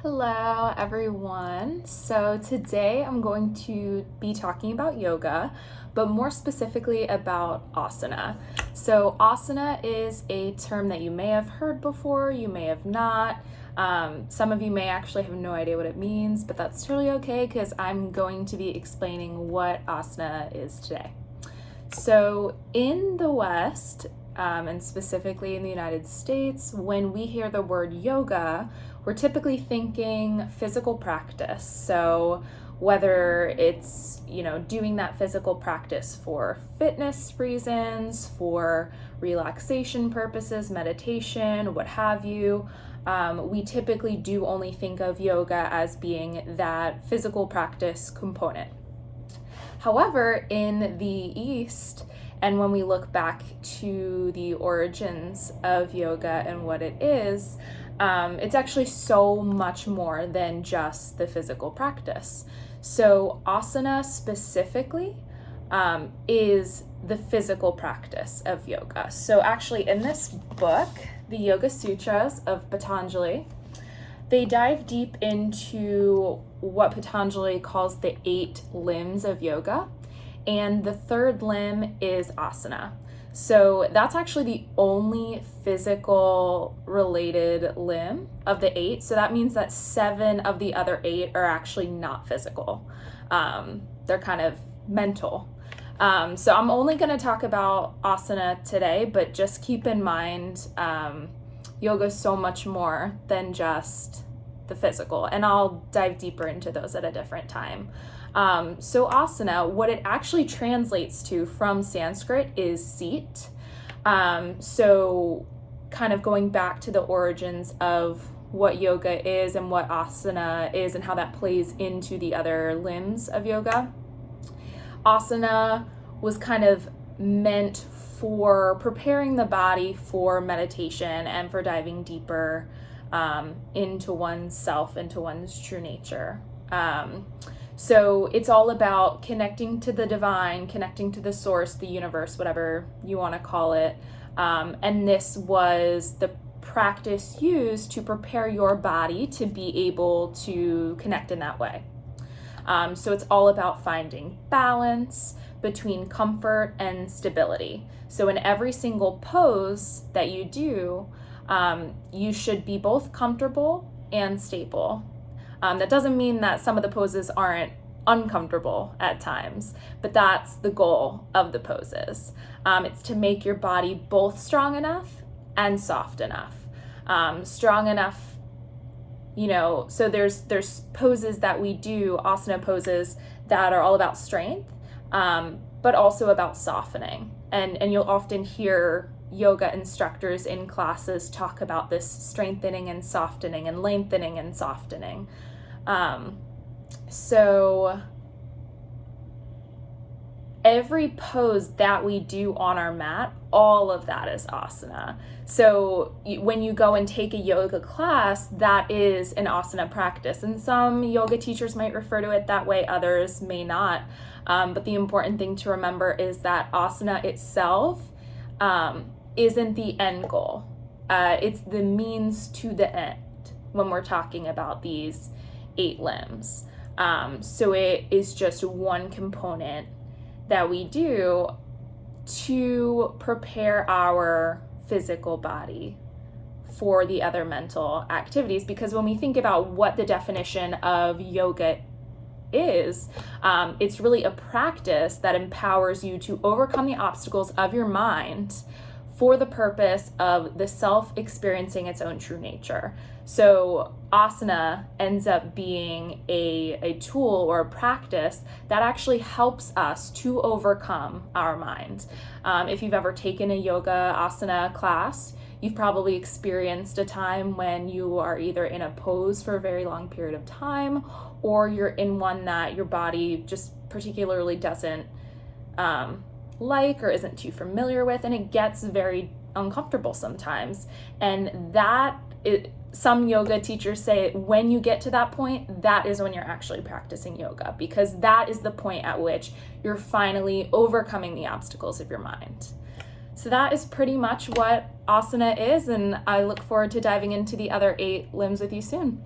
Hello, everyone. So today I'm going to be talking about yoga, but more specifically about asana. So asana is a term that you may have heard before, you may have not. Some of you may actually have no idea what it means, but that's totally okay because I'm going to be explaining what asana is today. So in the West, and specifically in the United States, when we hear the word yoga, we're typically thinking physical practice. So whether it's, doing that physical practice for fitness reasons, for relaxation purposes, meditation, what have you, we typically do only think of yoga as being that physical practice component. However, in the East, and when we look back to the origins of yoga and what it is, it's actually so much more than just the physical practice. So asana specifically is the physical practice of yoga. So actually in this book, the Yoga Sutras of Patanjali, they dive deep into what Patanjali calls the 8 limbs of yoga, and the third limb is asana. So that's actually the only physical related limb of the 8. So that means that 7 of the other 8 are actually not physical. They're kind of mental. So I'm only going to talk about asana today, but just keep in mind yoga is so much more than just the physical, and I'll dive deeper into those at a different time. So asana, what it actually translates to from Sanskrit is seat. So kind of going back to the origins of what yoga is and what asana is and how that plays into the other limbs of yoga. Asana was kind of meant for preparing the body for meditation and for diving deeper into oneself, into one's true nature. So it's all about connecting to the divine, connecting to the source, the universe, whatever you want to call it. And this was the practice used to prepare your body to be able to connect in that way. So it's all about finding balance between comfort and stability. So in every single pose that you do, you should be both comfortable and stable. That doesn't mean that some of the poses aren't uncomfortable at times, but that's the goal of the poses. It's to make your body both strong enough and soft enough. Strong enough, so there's poses that we do, asana poses, that are all about strength, but also about softening. And you'll often hear yoga instructors in classes talk about this strengthening and softening and lengthening and softening. So every pose that we do on our mat, all of that is asana. So when you go and take a yoga class, that is an asana practice. And some yoga teachers might refer to it that way, others may not. But the important thing to remember is that asana itself isn't the end goal. It's the means to the end when we're talking about these 8 limbs. So it is just one component that we do to prepare our physical body for the other mental activities. Because when we think about what the definition of yoga is, it's really a practice that empowers you to overcome the obstacles of your mind for the purpose of the self experiencing its own true nature. So asana ends up being a tool or a practice that actually helps us to overcome our mind. If you've ever taken a yoga asana class, you've probably experienced a time when you are either in a pose for a very long period of time, or you're in one that your body just particularly doesn't like or isn't too familiar with, and it gets very uncomfortable sometimes. And some yoga teachers say when you get to that point, that is when you're actually practicing yoga, because that is the point at which you're finally overcoming the obstacles of your mind. So that is pretty much what asana is, and I look forward to diving into the other 8 limbs with you soon.